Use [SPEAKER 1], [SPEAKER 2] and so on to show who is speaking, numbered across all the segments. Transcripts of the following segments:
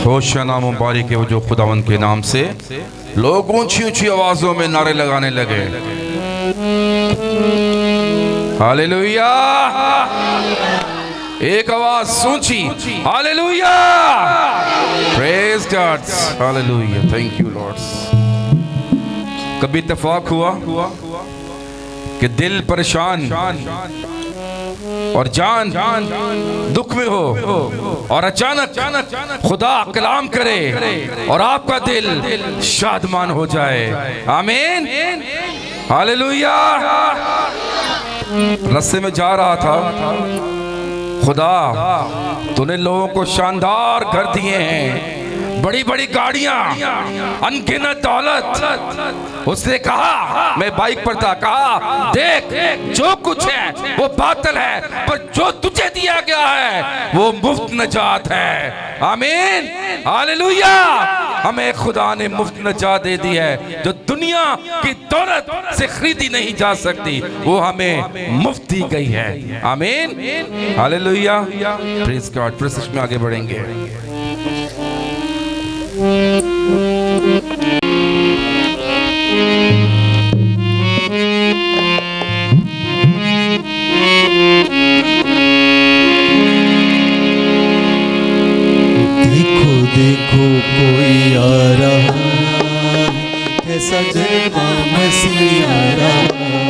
[SPEAKER 1] होशाना मुबारक है वो जो खुदावन के नाम से। लोग ऊंची ऊंची आवाजों में नारे लगाने लगे, हालेलुया। एक आवाज ऊंची, hallelujah, praise God, hallelujah, thank you Lord. कभी इत्तेफाक हुआ कि दिल परेशान और जान दुख में हो और अचानक खुदा कलाम करे और आपका दिल शादमान हो जाए। आमीन, हालेलुया। रास्ते में जा रहा था, खुदा तूने लोगों को शानदार घर दिए हैं, बड़ी बड़ी गाड़ियां, अनगिनत दौलत। उसने कहा, मैं बाइक पर था, कहा देख जो कुछ है वो बातिल है, पर जो तुझे दिया गया है वो मुफ्त नजात है। आमीन, हालेलुया। हमें खुदा ने मुफ्त नजात दे दी है, जो दुनिया की दौलत से खरीदी नहीं जा सकती, वो हमें मुफ्त दी गई है। आमीन, हालेलुया, प्रेज गॉड। प्रेस में आगे बढ़ेंगे।
[SPEAKER 2] देखो देखो कोई आ रहा है, कैसा जलवा मसीह आ रहा है।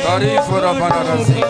[SPEAKER 1] तारीफ और अपना रज़ी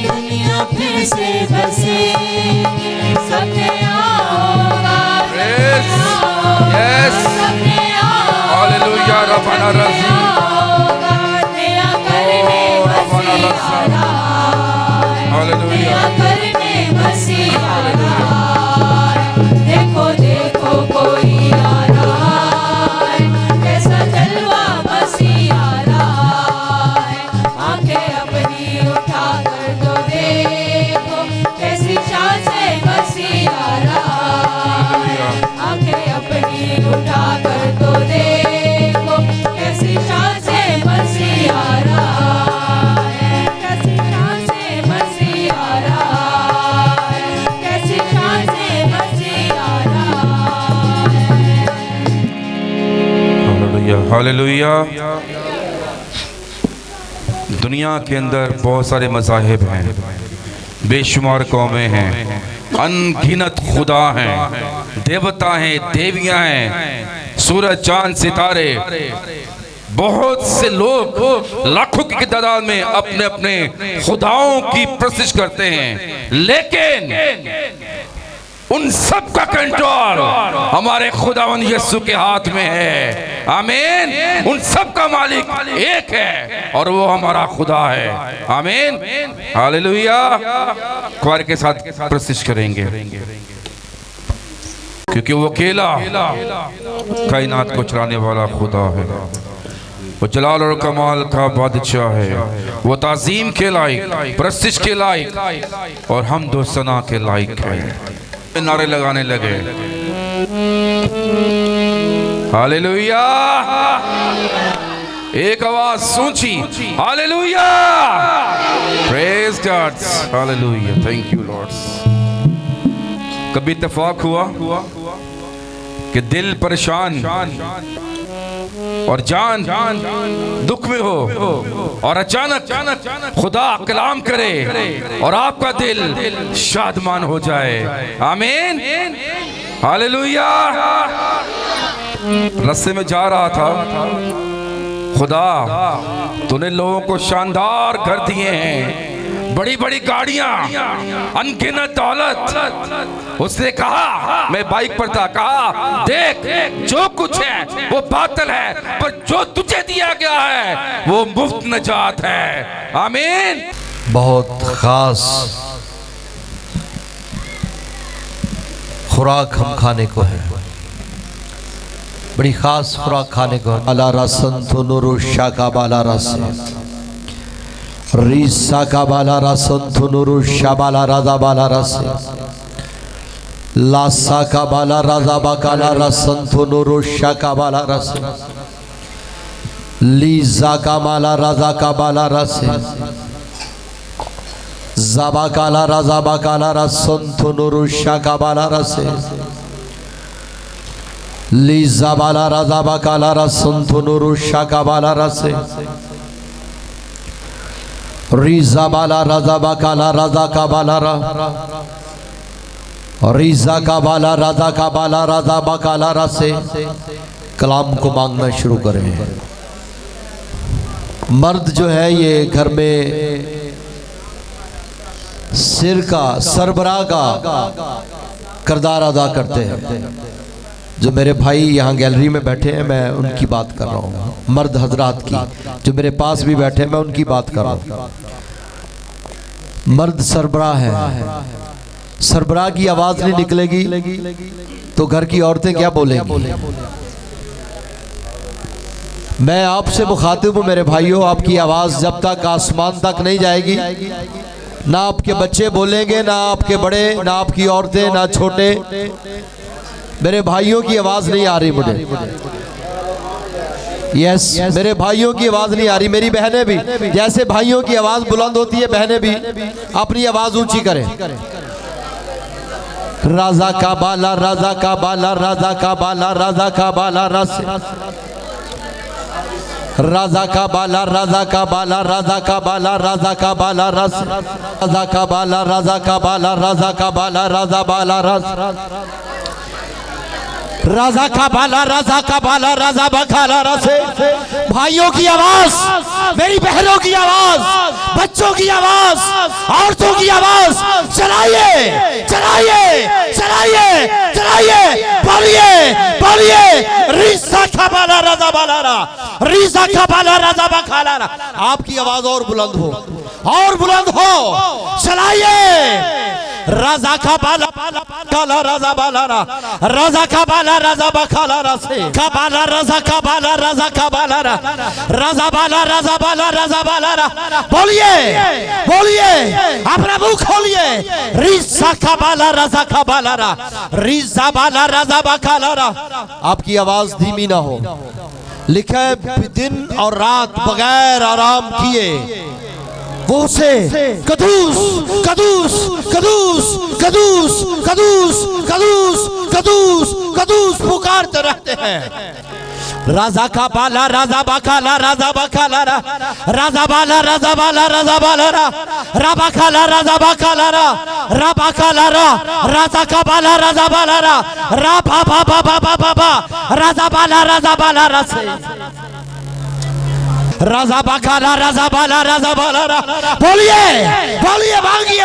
[SPEAKER 3] दुनिया फिर से बसे, सपने आओगा,
[SPEAKER 1] Yes. Yes.
[SPEAKER 3] सपने आओगा,
[SPEAKER 1] हालेलुया रब्बाना रज़ी।
[SPEAKER 3] नया करने
[SPEAKER 1] रब्बाना
[SPEAKER 3] मसीहा
[SPEAKER 1] रज़ा।
[SPEAKER 3] आए,
[SPEAKER 1] हालेलुया।
[SPEAKER 3] नया करने मसीहा आए। देखो देखो कोई आ रहा है, कैसा जलवा मसीहा आ रहा है। आंखें अपनी उठा कर तो देखो, कैसी शान से मसीहा आ रहा है। आंखें अपनी उठा कर तो देखो, कैसी शान से मसीहा आ रहा है। कैसी शान से मसीहा आ रहा है, कैसी शान से मसीहा आ रहा है।
[SPEAKER 1] Hallelujah hallelujah. दुनिया के अंदर बहुत सारे मज़ाहिब हैं, बेशुमार कौमें हैं, अनगिनत खुदा हैं, देवता हैं, देवियां हैं, सूरज चांद सितारे, बहुत से लोग लाखों की तादाद में अपने अपने खुदाओं की प्रस्तिश करते हैं, लेकिन उन सब का कंट्रोल हमारे खुदावन यीशु के हाथ में है। आमीन। उन सब का मालिक एक है और वो हमारा खुदा है। आमीन हालेलुया। ख्वार के साथ प्रस्तिश करेंगे, क्योंकि वो अकेला कायनात को चलाने वाला खुदा है। वो जलाल और कमाल का बादशाह है। वो ताज़ीम के लायक, प्रस्तिश के लायक और हमद व सना के लायक है। नारे लगाने लगे हालेलुया। एक आवाज ऊंची hallelujah, praise God, hallelujah, thank you lords. कभी इत्तेफाक हुआ कि दिल परेशान और जान दुख में हो और अचानक खुदा कलाम करे और आपका दिल शादमान हो जाए। आमीन हालेलुया। रस्ते में जा रहा था, खुदा तूने लोगों को शानदार घर दिए हैं, बड़ी बड़ी गाड़ियां, अनगिनत दौलत। उसने कहा, मैं बाइक पर था, कहा देख जो कुछ है वो बातिल है, पर जो तुझे दिया गया है वो मुफ्त नजात है। आमीन।
[SPEAKER 4] बहुत खास खुराक हम खाने को है, बड़ी खास खुराक खाने को है। बाला रसन तो नुरुशा का बाला रस रीसा का बाला रसन तो नुरुशा बाला राजा बाला रस लासा का बाला राजा बाकाला रसन तो नुरुशा का बाला रस लीजा का माला राजा का बाला रस जाबा काला राजा बाकाला रसन तो नुरुशा का बाला रस लीजा बाला राजा बाकाला रसन तो नुरुशा का बाला रस रीजा बाला राजा बाकाला राजा का बाला रा रीजा का बाला राजा का बाला राजा बाकाला रा से कलाम को मांगना शुरू करें। मर्द जो है ये घर में सिर का सरबराह का किरदार अदा करते हैं। जो मेरे भाई यहाँ गैलरी में बैठे हैं मैं उनकी बात कर रहा हूँ, मर्द हजरात की, जो मेरे पास भी बैठे हैं मैं उनकी बात कर रहा हूँ। मर्द सरबराह है, सरबराह की आवाज नहीं निकलेगी तो घर की औरतें क्या बोलेंगी। मैं आपसे मुखातिब हूँ मेरे भाइयों, आपकी आवाज जब तक आसमान तक नहीं जाएगी, ना आपके बच्चे बोलेंगे, ना आपके बड़े, ना आपकी औरतें, ना छोटे। मेरे भाइयों की आवाज नहीं आ रही मुझे, यस मेरे भाइयों की आवाज नहीं आ रही। मेरी बहनें भी, जैसे भाइयों की आवाज बुलंद होती है बहनें भी अपनी आवाज ऊंची करें। राजा का बाला राजा का बाला राजा का बाला राजा का बाला रस राजा का बाला राजा का बाला राजा का बाला राजा का बाला रस राजा का बाला राजा का बाला राजा का बाला राजा बाला रस राजा का बाला राजा का बाला राजा बखाला रसे। भाइयों की आवाज, मेरी बहनों की आवाज, बच्चों की आवाज, औरतों की आवाज, चलाइए चलाइए चलाइए चलाइए, बोलिए बोलिए, रिसा का बाला राजा बालारा, रिसा का बाला राजा बखाला। आपकी आवाज और बुलंद हो, और बुलंद हो, चलाइए। राजा का बाला काला राजा बालारा, राजा का बाला राजा बखाला रसे का बाला राजा का बाला राजा का बाला राजा बाला राजा बाला राजा बाला। बोलिए बोलिए, अपना मुंह खोलिए। रिसा का बाला राजा का बाला रिजा बाला राजा बखाला। आपकी आवाज धीमी ना हो। लिखा है दिन और रात बगैर आराम किए वो से कदूस कदूस कदूस कदूस कदूस कदूस कदूस कदूस पुकारते रहते हैं। राजा का बाला राजा बखाला राजा बखाला राजा बाला राजा बाला राजा बाला राबा खाला राजा बखाला राबा खाला राजा का बाला राजा बाला रा बाबा बाबा बाबा राजा बाला रसे राजा बखाला राजा बाला। बोलिए बोलिए, मांगिए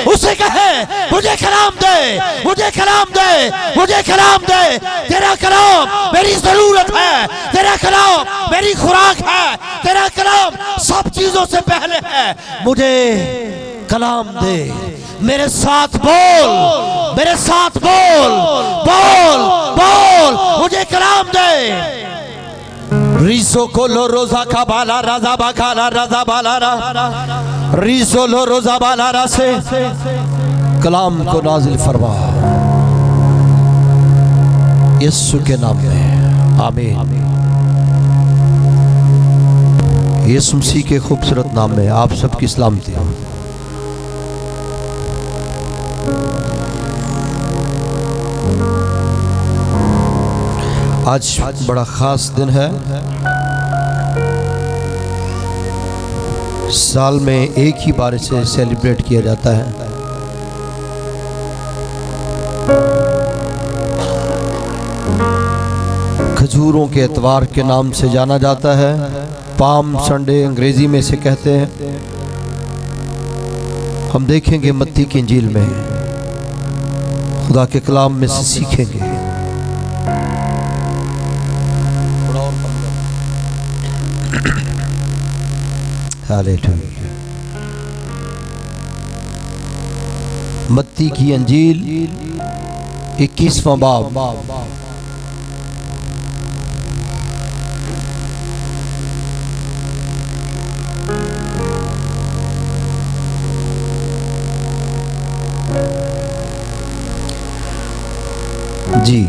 [SPEAKER 4] उसे कहे मुझे कलाम दे, मुझे कलाम दे, मुझे कलाम दे। तेरा कलाम मेरी जरूरत है, तेरा कलाम मेरी खुराक है, तेरा कलाम सब चीजों से पहले है। मुझे कलाम दे, मेरे साथ बोल, मेरे साथ बोल बोल बोल, मुझे कलाम दे। रिसो को लो रोजा का बाला राजा बखाला राजा बाला रिसो लो रोजा बाला से कलाम को नाजिल फरमा यीशु के नाम में, आमीन। यीशु मसीह के खूबसूरत नाम में आप सबकी सलामती हो। आज बड़ा ख़ास दिन है। साल में एक ही बार इसे सेलिब्रेट किया जाता है। खजूरों के एतवार के नाम से जाना जाता है। पाम संडे अंग्रेजी में इसे कहते हैं। हम देखेंगे मत्ती की इंजील में, खुदा के कलाम में से सीखेंगे। हालेलुया। मत्ती की अंजील 21वां बाब। जी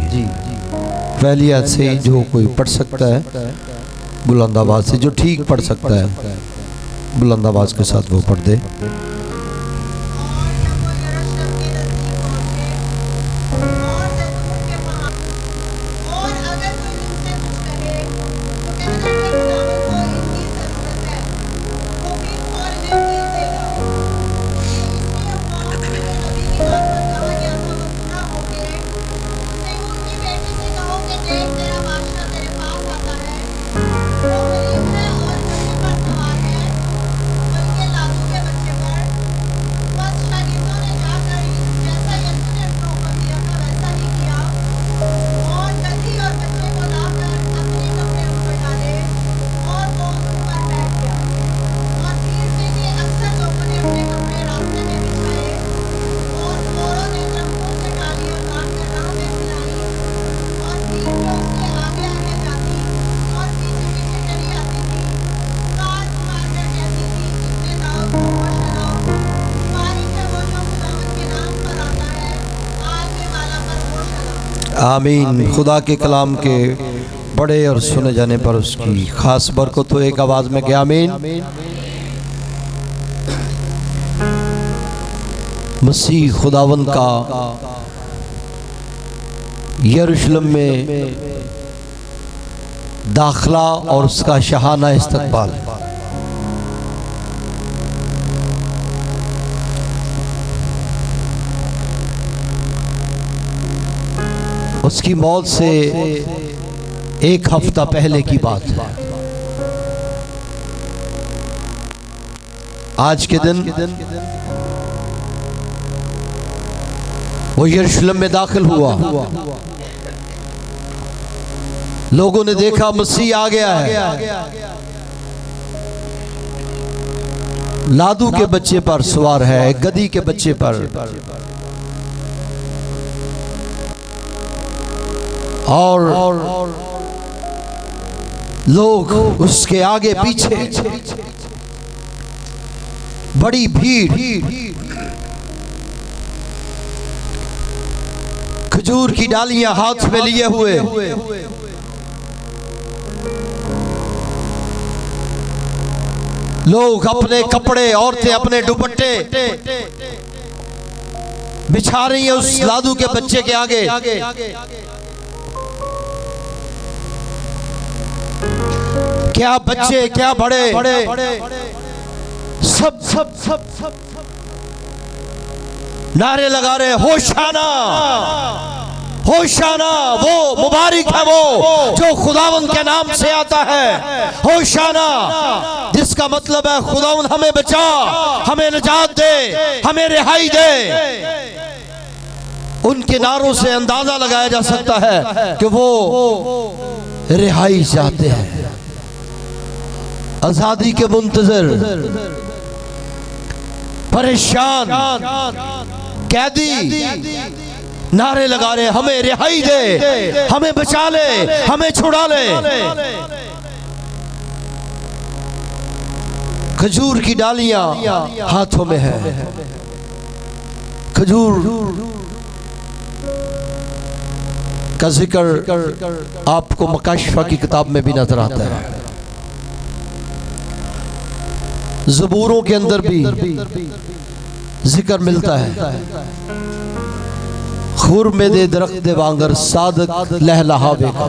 [SPEAKER 4] पहली आयत से ही जो कोई पढ़ सकता है बुलंद आवाज से, जो ठीक पढ़ सकता है बुलंद आवाज के साथ वो पढ़ दे। आमीन। खुदा के कलाम के बड़े और सुने जाने पर उसकी खास बरकत तो एक आवाज में क्या आमीन। मसीह खुदावन का यरूशलेम में दाखला और उसका शहाना इस्तकबाल। उसकी मौत से एक हफ्ता पहले की बात है। आज के दिन वो यरूशलेम में दाखिल हुआ। लोगों ने देखा मसीह आ गया है, लादू के बच्चे पर सवार है, गधी के बच्चे पर, और लोग उसके आगे पीछे, बड़ी भीड़, खजूर की डालियां हाथ में लिए हुए, लोग अपने कपड़े, औरतें अपने दुपट्टे बिछा रही है उस लादू के बच्चे के आगे। क्या बच्चे, क्या बड़े, सब नारे लगा रहे, होशाना होशाना, वो मुबारक है वो जो खुदावंद के नाम से आता है। होशाना, जिसका मतलब है खुदावंद हमें बचा, हमें निजात दे, हमें रिहाई दे। उनके नारों से अंदाजा लगाया जा सकता है कि वो रिहाई चाहते हैं, आजादी के मुंतजर, परेशान कैदी नारे लगा रहे, हमें रिहाई दे, हमें बचा ले, हमें छुड़ा ले। खजूर की डालियां हाथों में है। खजूर का जिक्र आपको मकाशिफा की किताब में भी नजर आता है, ज़बूरों के अंदर भी जिक्र मिलता है। खुर में दे दरख्त दे वांगर सादक लहलहावे का,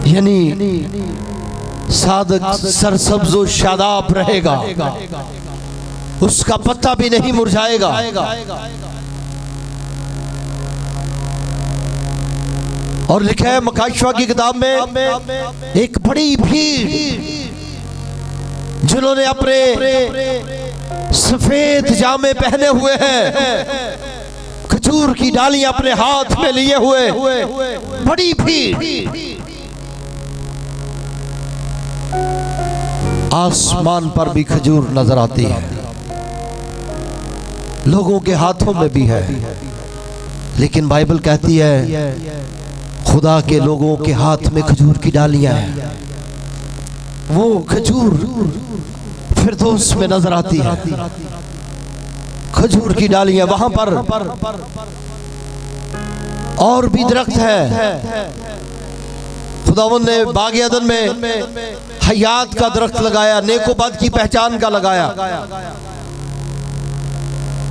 [SPEAKER 4] यानी सादक सरसब्ज़ो शादाब रहेगा, उसका पत्ता भी नहीं मुरझाएगा। और लिखा है मकाशिफा की किताब में, एक बड़ी भीड़ जिन्होंने अपने सफेद जामे पहने हुए हैं, खजूर की डालियां अपने हाथ में लिए हुए, बड़ी भीड़ आसमान पर भी खजूर नजर आती है, लोगों के हाथों में भी है। लेकिन बाइबल कहती है खुदा के लोगों के हाथ में खजूर की डालियां हैं। वो खजूर फिरदौस में नजर आती है, खजूर की डालियां वहां पर। और भी दरख्त है, खुदावंद ने बाग अदन में हयात का दरख्त लगाया, नेकोबद की पहचान का लगाया।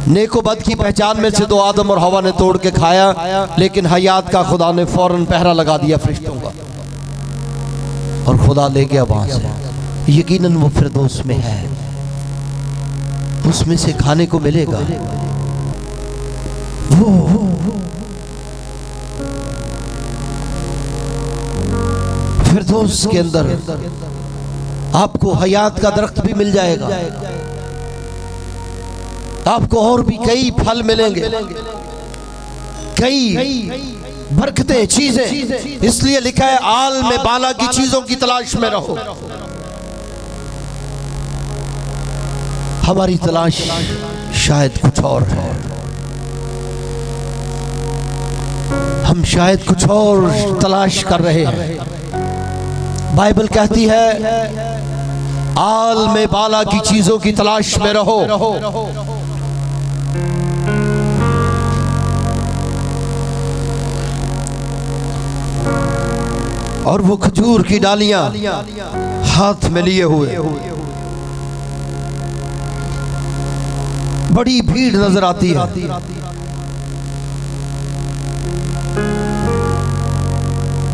[SPEAKER 4] नेकोबद की पहचान में से तो आदम और हवा ने तोड़ के खाया, लेकिन हयात का खुदा ने फौरन पहरा लगा दिया फरिश्तों का, और खुदा ले गया वहां से। यकीनन वो फिरदौस में है, उसमें से खाने को मिलेगा। वो फिरदौस के अंदर आपको हयात का दरख्त भी मिल जाएगा, आपको और भी कई फल मिलेंगे, कई बरकतें, चीजें। इसलिए लिखा है आल में बाला की चीजों की तलाश में रहो। हमारी तलाश शायद कुछ और है, हम शायद कुछ और तलाश कर रहे हैं। बाइबल कहती है आल में बाला की चीजों की तलाश में रहो। और वो खजूर की डालियां हाथ में लिए हुए, बड़ी भीड़ नजर आती है।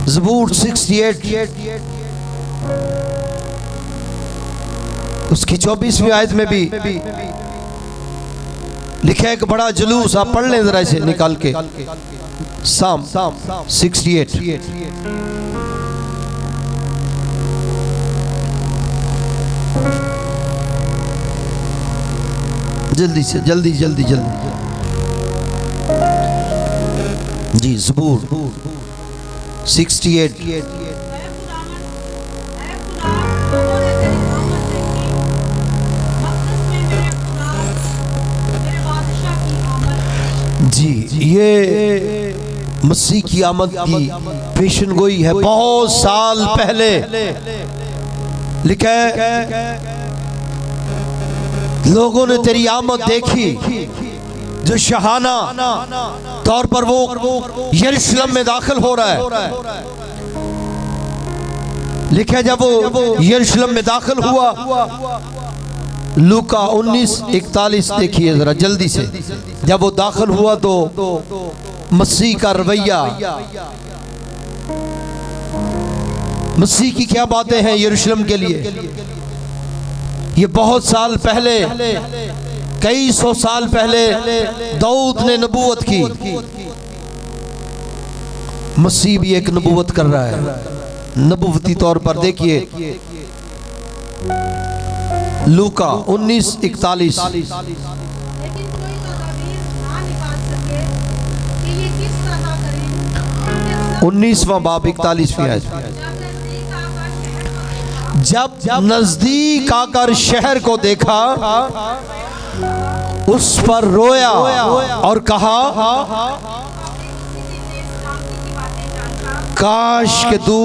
[SPEAKER 4] ज़बूर 68 उसकी 24वीं आयत में भी लिखा है एक बड़ा जुलूस, आप पढ़ लें जरा इसे निकाल के। साम 68। जल्दी से जल्दी जल्दी जल्दी जी। ज़बूर 68। जी, ये मसीह की आमद की पेशन गोई है बहुत साल पहले। लिखा है लोगों ने तेरी आमद देखी जो शहाना तौर पर वो यरूशलेम में दाखिल हो रहा है। लिखा है जब वो यरूशलेम में दाखिल हुआ, लूका 19:41 देखिए जरा जल्दी से। जब वो दाखिल हुआ तो मसीह का रवैया, मसीह की क्या बातें हैं यरूशलेम के लिए। ये बहुत साल पहले, कई सौ साल पहले दाऊद ने नबूवत की। मसीह भी एक नबूवत कर रहा है नबूवती तौर पर। देखिए लूका 19:41। 19वां बाब 41वीं आयत। जब नजदीक आकर शहर को देखा, उस पर रोया और कहा, काश कि तू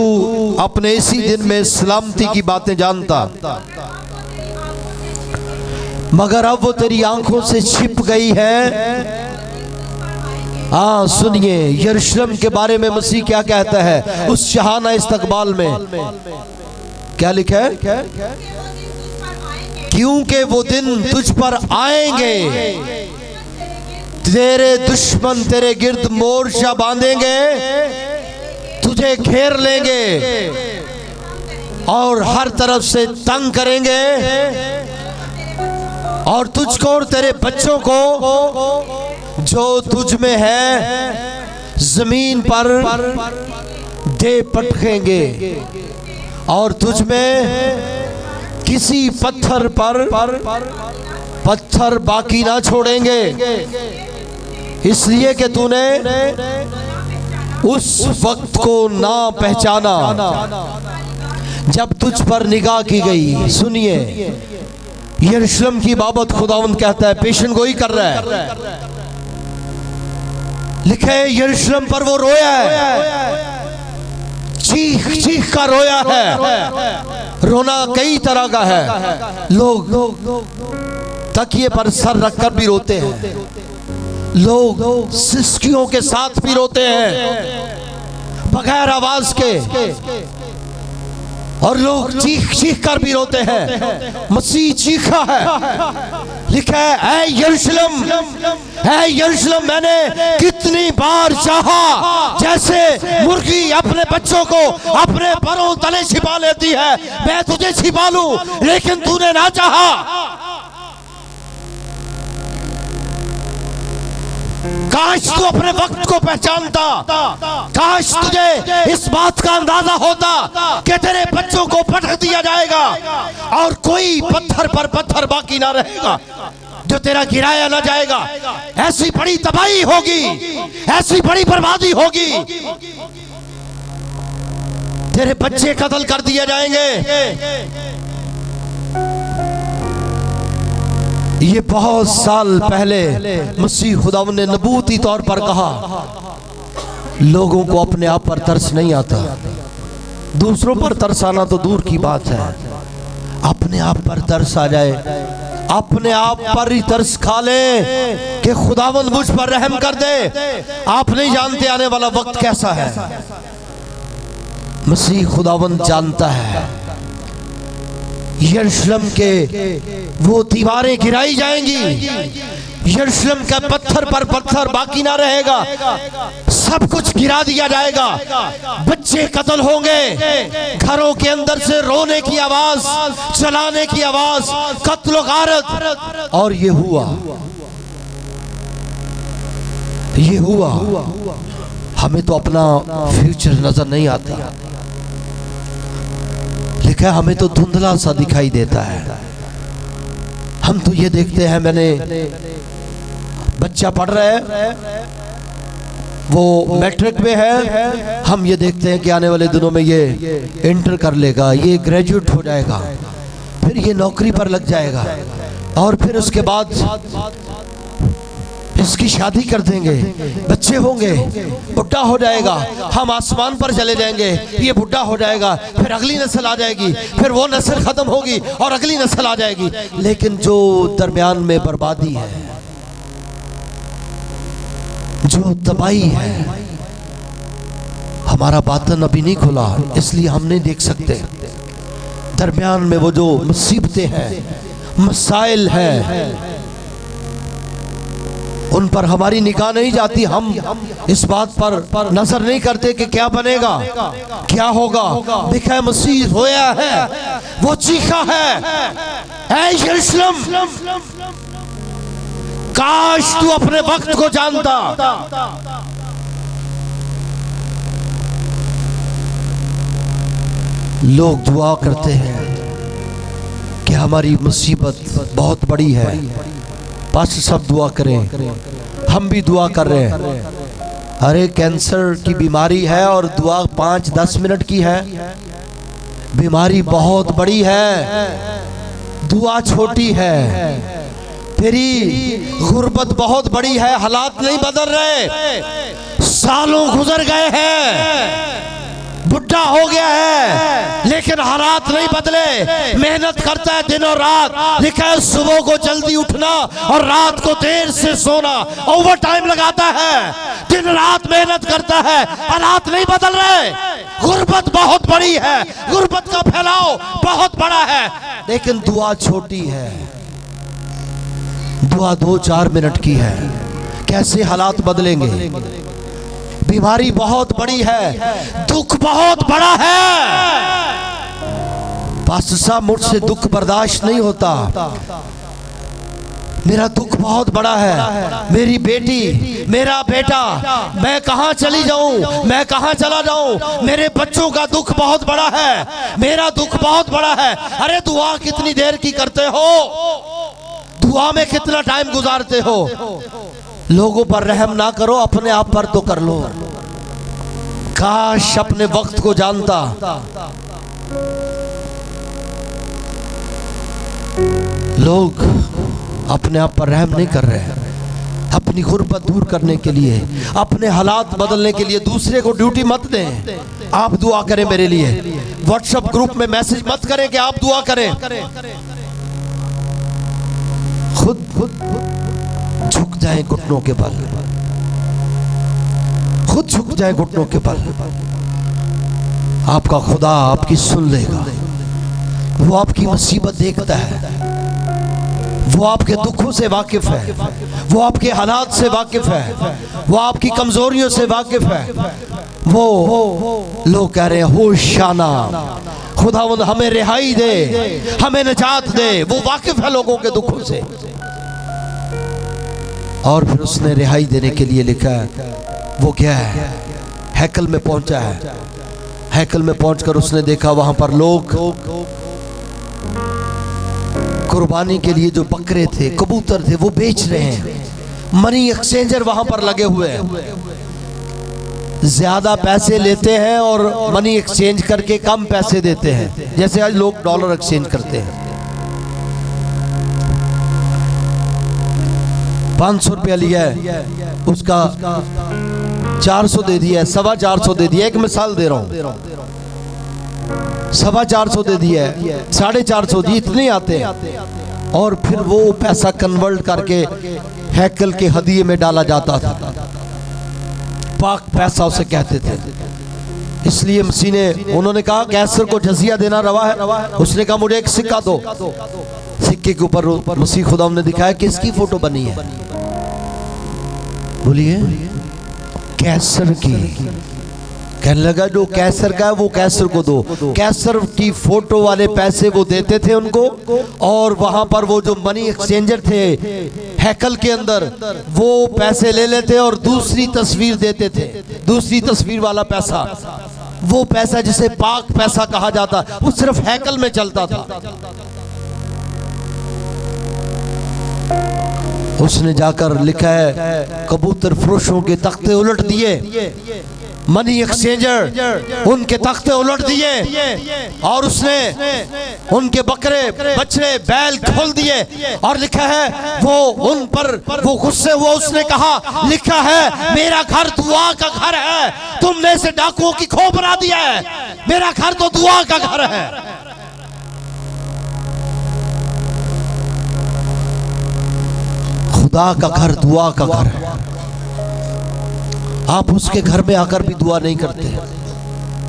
[SPEAKER 4] अपने इसी दिन में सलामती की बातें जानता, मगर अब वो तेरी आंखों से छिप गई है। हाँ सुनिए यरूशलेम के बारे में मसीह क्या कहता है उस शहाना इस्तकबाल में। क्या लिखा है? क्योंकि वो दिन तुझ पर आएंगे, तेरे दुश्मन तेरे गिर्द मोर्चा बांधेंगे, तुझे घेर लेंगे और हर तरफ से तंग करेंगे, और तुझको और तेरे बच्चों को जो तुझ में है जमीन पर दे पटकेंगे, और तुझ में किसी पत्थर पर पत्थर बाकी ना छोड़ेंगे, इसलिए कि तूने उस वक्त को ना पहचाना जब तुझ पर निगाह की गई। सुनिए यरूशलेम की बाबत खुदावंद कहता है, पेशन गोई कर रहा है। लिखे यरूशलेम पर वो रोया है, चीख चीख कर रोया है। रोना कई तरह का है। लोग तकिए पर सर रखकर भी रोते हैं, लोग सिसकियों के साथ भी रोते हैं बगैर आवाज के, और लोग चीख चीख कर भी रोते हैं। मसीह चीखा है। लिखा है, ऐ यरूशलेम, ऐ यरूशलेम, मैंने कितनी बार चाहा जैसे मुर्गी अपने बच्चों को अपने परों तले छिपा लेती है, मैं तुझे छिपा लूं, लेकिन तूने ना चाहा। काश तू अपने वक्त को पहचानता, काश तुझे इस बात का अंदाजा होता कि तेरे बच्चों को पटक दिया जाएगा और कोई पत्थर पर पत्थर बाकी ना रहेगा जो तेरा गिराया ना जाएगा। ऐसी बड़ी तबाही होगी, ऐसी बड़ी बर्बादी होगी, तेरे बच्चे कत्ल कर दिए जाएंगे। ये बहुत साल पहले मसीह खुदावंद ने नबूती तौर पर कहा। लोगों को अपने आप पर तरस नहीं आता, दूसरों पर तरस आना तो दूर की बात है, अपने आप पर तरस आ जाए, अपने आप पर ही तरस खा ले कि खुदावंद मुझ पर रहम कर दे। आप नहीं जानते आने वाला वक्त कैसा है, मसीह खुदावंद जानता है। यरूशलेम के वो दीवारें गिराई जाएंगी, यरूशलेम का पत्थर पर पत्थर बाकी ना रहेगा, सब कुछ गिरा दिया जाएगा। बच्चे कत्ल होंगे, घरों के अंदर से रोने की आवाज, चलाने की आवाज, कत्ल गारत। और ये हुआ ये हुआ, हमें तो अपना फ्यूचर नजर नहीं आता, लिखा हमें तो धुंधला सा दिखाई देता है। हम तो ये देखते हैं, मैंने बच्चा पढ़ रहा है, वो मैट्रिक में है, हम ये देखते हैं कि आने वाले दिनों में ये इंटर कर लेगा, ये ग्रेजुएट हो जाएगा, फिर ये नौकरी पर लग जाएगा और फिर उसके बाद इसकी शादी कर देंगे, बच्चे होंगे, बुढ़ा हो जाएगा, हम आसमान पर चले जाएंगे, ये बुढ़ा हो जाएगा, फिर अगली नस्ल आ जाएगी, फिर वो नस्ल खत्म होगी और अगली नस्ल आ जाएगी। लेकिन जो दरमियान में बर्बादी है, जो तबाही है, हमारा बातन अभी नहीं खुला, इसलिए हम नहीं देख सकते। दरमियान में वो जो मुसीबतें हैं, मसाइल हैं, उन पर हमारी निगाह नहीं जाती। हम इस बात पर नजर नहीं करते कि क्या बनेगा, क्या होगा। देखा मसीह होया है, वो चीखा है, ऐ यरूशलेम, काश तू अपने वक्त को जानता। लोग दुआ करते हैं कि हमारी मुसीबत बहुत बड़ी है, बस सब दुआ करें, हम भी दुआ कर रहे हैं। अरे कैंसर की बीमारी है और दुआ 5-10 मिनट की है, बीमारी बहुत बड़ी है, दुआ छोटी है। तेरी गुर्बत बहुत बड़ी है, हालात नहीं बदल रहे, सालों गुजर गए हैं, बुढ़ा हो गया है लेकिन हालात नहीं बदले, मेहनत करता है दिन और रात। लिखा है सुबह को जल्दी उठना और रात को देर से सोना, ओवर टाइम लगाता है, दिन रात मेहनत करता है, हालात नहीं बदल रहे। गुर्बत बहुत बड़ी है, गुर्बत का फैलाव बहुत बड़ा है, लेकिन दुआ छोटी है। दुआ 2-4 मिनट की है, कैसे हालात बदलेंगे। बीमारी बहुत बड़ी है, दुख बहुत बड़ा है। पास्टर साहब मुझसे दुख बर्दाश्त नहीं होता, मेरा दुख बहुत बड़ा है, मेरी बेटी, मेरा बेटा, मैं कहां चली जाऊं, मैं कहां चला जाऊं, मेरे बच्चों का दुख बहुत बड़ा है, मेरा दुख बहुत बड़ा है। अरे दुआ कितनी देर की करते हो, दुआ में कितना टाइम गुजारते हो। लोगों पर रहम ना करो, अपने आप पर तो कर लो। काश अपने वक्त को जानता। लोग अपने आप पर रहम नहीं कर रहे, अपनी गुर्बत दूर करने के लिए, अपने हालात बदलने के लिए दूसरे को ड्यूटी मत दें। आप दुआ करें मेरे लिए, व्हाट्सएप ग्रुप में मैसेज मत करें कि आप दुआ करें। खुद झुक जाए घुटनों के बल, खुद झुक जाए घुटनों के बल, आपका खुदा आपकी सुन लेगा। वो आपकी मुसीबत देखता है, वो आपके दुखों से वाकिफ है, वो आपके हालात से वाकिफ है, वो आपकी कमजोरियों से वाकिफ है। वो लोग कह रहे हैं होशाना, खुदावंद हमें रिहाई दे, हमें निजात दे। वो वाकिफ है लोगों के दुखों से, और फिर उसने रिहाई देने के लिए लिखा है। वो क्या है, हैकल में पहुंचा है, हैकल में पहुंचकर उसने देखा वहां पर लोग कुर्बानी के लिए जो बकरे थे, कबूतर थे, वो बेच रहे हैं। मनी एक्सचेंजर वहां पर लगे हुए हैं, ज्यादा पैसे लेते हैं और मनी एक्सचेंज करके कम पैसे देते हैं, जैसे आज लोग डॉलर एक्सचेंज करते हैं। 500 रुपया लिया है, उसका 400 दे दिया है, 425 दे दिया। एक मिसाल दे रहा हूं, 425 दे दिया है, 450 दी, इतने आते हैं। और फिर वो पैसा कन्वर्ट करके हैकल के हदिये में डाला जाता था, पाक पैसा उसे कहते थे। इसलिए मसीह ने, उन्होंने कहा कैसर को जजिया देना रवा है, उसने कहा मुझे एक सिक्का दो। सिक्के के ऊपर मसीह खुदा ने दिखाया किसकी फोटो बनी है, बोलिए कैसर की। कहने लगा जो कैसर का है वो कैसर को दो। कैसर की फोटो वाले पैसे वो देते थे उनको, और वहां पर वो जो मनी एक्सचेंजर थे हैकल के अंदर, वो पैसे ले लेते और दूसरी तस्वीर देते थे। दूसरी तस्वीर वाला पैसा, वो पैसा जिसे पाक पैसा कहा जाता, वो सिर्फ हैकल में चलता था। उसने जाकर लिखा है कबूतर फरोशों के तख्ते उलट दिए, मनी एक्सचेंजर उनके तख्ते उलट दिए, और उसने उनके बकरे बछड़े बैल खोल दिए, और लिखा है वो उन पर वो गुस्से हुआ। उसने कहा, लिखा है मेरा घर दुआ का घर है, तुमने इसे डाकुओं की खो बना दिया है, मेरा घर तो दुआ का घर है। खुदा का घर दुआ का घर है। आप उसके घर में आकर भी दुआ नहीं करते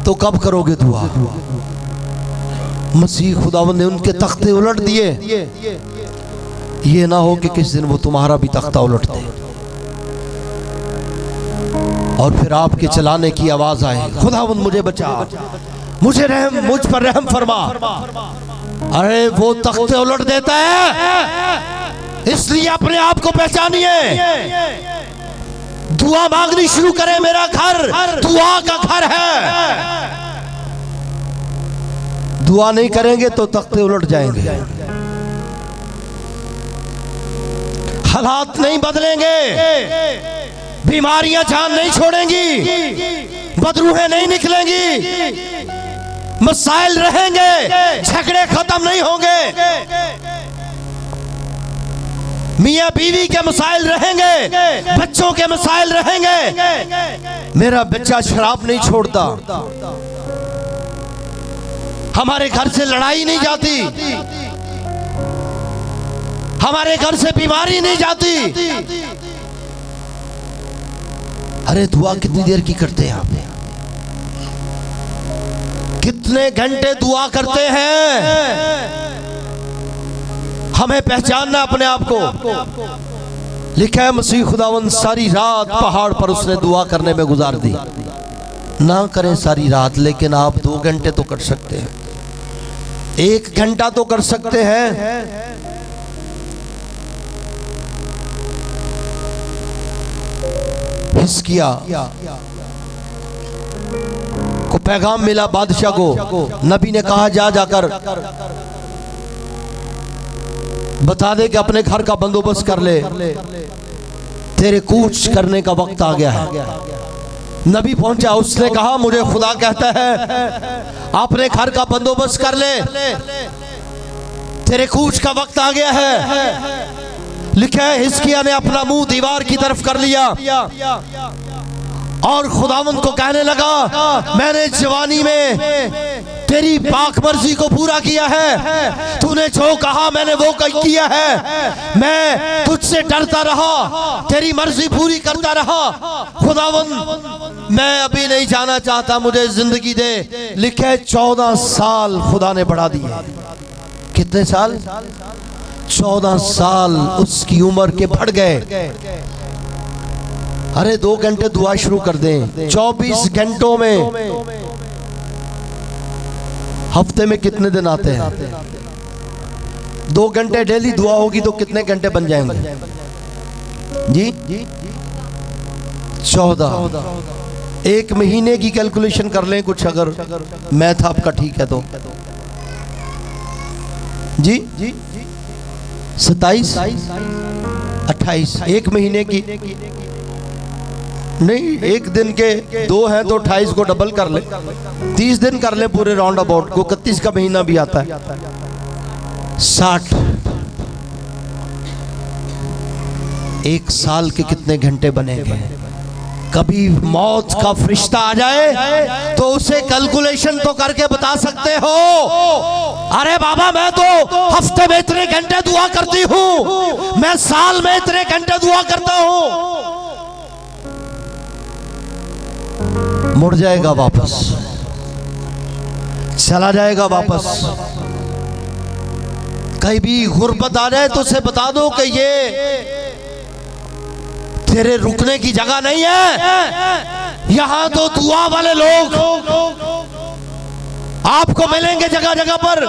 [SPEAKER 4] तो कब करोगे दुआ? मसीह खुदावंद ने उनके तख्ते उलट दिए, ये ना हो कि किस दिन वो तुम्हारा भी तख्ता उलट दे और फिर आपके चलाने की आवाज आए, खुदावंद मुझे बचा, मुझे रहम, मुझ पर रहम फरमा। अरे वो तख्ते उलट देता है, इसलिए अपने आप को पहचानिए, दुआ मांगनी शुरू करें। मेरा घर दुआ का घर है। दुआ नहीं करेंगे तो तख्ते उलट जाएंगे, हालात नहीं बदलेंगे, बीमारियां जान नहीं छोड़ेंगी, बदरूहें नहीं निकलेंगी, मसाइल रहेंगे, झगड़े खत्म नहीं होंगे, मियाँ बीवी के मसाइल रहेंगे, बच्चों के मसाइल रहेंगे। मेरा बच्चा शराब नहीं छोड़ता, हमारे घर से लड़ाई नहीं जाती, हमारे घर से बीमारी नहीं जाती। अरे दुआ कितनी देर की करते हैं आप? कितने घंटे दुआ करते हैं? हमें पहचानना अपने आप को। लिखा है मसीह खुदावंद सारी रात पहाड़ पर उसने दुआ करने में गुजार दी। ना करें सारी रात, लेकिन आप 2 घंटे तो कर सकते हैं, 1 घंटा तो कर सकते हैं। हिजकिय्याह को पैगाम मिला बादशाह को, नबी ने कहा जाकर बता दे कि अपने घर का बंदोबस्त कर ले, तेरे कूच करने का वक्त आ गया है। नबी पहुंचा, उसने कहा मुझे खुदा कहता है अपने घर का बंदोबस्त कर ले, तेरे कूच का वक्त आ गया है। लिखा है हिजकिय्याह ने अपना मुंह दीवार की तरफ कर लिया और खुदावंद को कहने लगा, मैंने जवानी में तेरी पाक मर्जी को पूरा किया है, तूने जो कहा मैंने वो किया है, मैं तुझसे डरता रहा, तेरी मर्जी पूरी करता रहा। खुदावंद मैं अभी नहीं जाना चाहता, मुझे जिंदगी दे। लिखे 14 साल खुदा ने बढ़ा दिए। कितने साल? 14 साल उसकी उम्र के बढ़ गए। अरे 2 घंटे दुआ शुरू कर दें, 24 घंटों में हफ्ते में कितने दिन आते हैं? 2 घंटे डेली दुआ होगी तो कितने घंटे बन जाएंगे जी? 14। 1 महीने की कैलकुलेशन कर लें कुछ, अगर मैथ आपका ठीक है तो जी 27 28 1 महीने की नहीं, 1 दिन के 2 हैं तो 28 को डबल कर ले, 30 दिन कर ले पूरे राउंड अबाउट को। 31 का महीना भी आता है, 60। 1 साल के कितने घंटे बनेंगे? कभी मौत का फरिश्ता आ जाए तो उसे कैलकुलेशन तो करके बता सकते हो। अरे बाबा मैं तो हफ्ते में इतने घंटे दुआ करती हूँ, मैं साल में इतने घंटे दुआ करता हूँ। मुड़ जाएगा वापस, चला जाएगा वापस। कहीं भी गुर्बत आ जाए तो उसे बता दो कि ये तेरे रुकने की जगह नहीं है, यहां तो दुआ वाले लोग आपको मिलेंगे जगह जगह पर।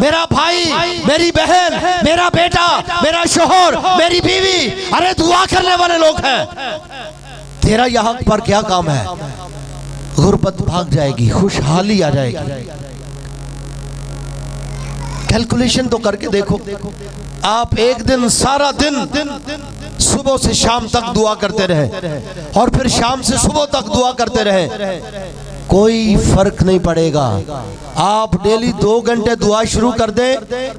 [SPEAKER 4] मेरा भाई, मेरी बहन, मेरा बेटा, मेरा शोहर, मेरी बीवी, अरे दुआ करने वाले लोग हैं। तेरा यहां पर क्या काम है? गुर्बत भाग जाएगी, खुशहाली आ जाएगी। कैलकुलेशन तो करके देखो, आप एक दिन सारा दिन सुबह से शाम तक दुआ करते रहे और फिर शाम से सुबह तक दुआ करते रहे, कोई फर्क नहीं पड़ेगा। आप डेली 2 घंटे दुआ शुरू कर दें,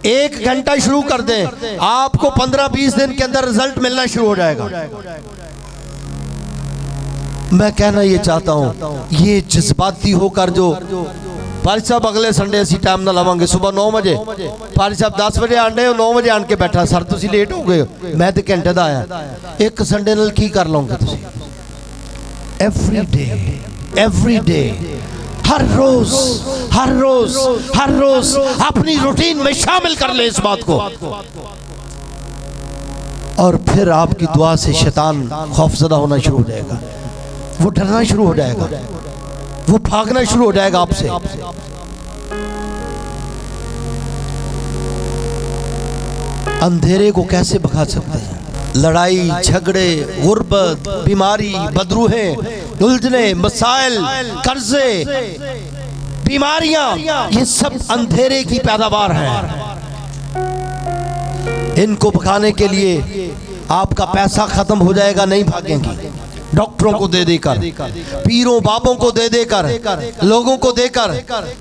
[SPEAKER 4] 1 घंटा शुरू कर दें, आपको 15-20 दिन के अंदर रिजल्ट मिलना शुरू हो जाएगा। मैं कहना ये चाहता हूं, ये जज्बाती होकर जो पारी साहब अगले संडे असी टाइम ना लवांगे, सुबह 9 बजे पारी साहब 10 बजे आंडे, 9 बजे आन के बैठा, सर तुसी लेट हो गए, मैं तो घंटे दा आया। एक संडे नाल की कर लओगे तुसी? एवरी डे, हर रोज हर रोज हर रोज अपनी रूटीन में शामिल कर ले इस बात को, और फिर आपकी दुआ से शैतान खौफजदा होना शुरू हो जाएगा, वो डरना शुरू हो जाएगा, वो भागना शुरू हो जाएगा आपसे। अंधेरे को कैसे भगा सकते हैं? लड़ाई झगड़े, गुर्बत, बीमारी, बदरूहें, उलझने, मसाइल, कर्जे, बीमारियां, ये सब अंधेरे की पैदावार हैं। इनको भगाने के लिए आपका पैसा खत्म हो जाएगा, नहीं भागेंगी। डॉक्टरों को दे देकर, पीरों बाबों को दे देकर, लोगों को देकर,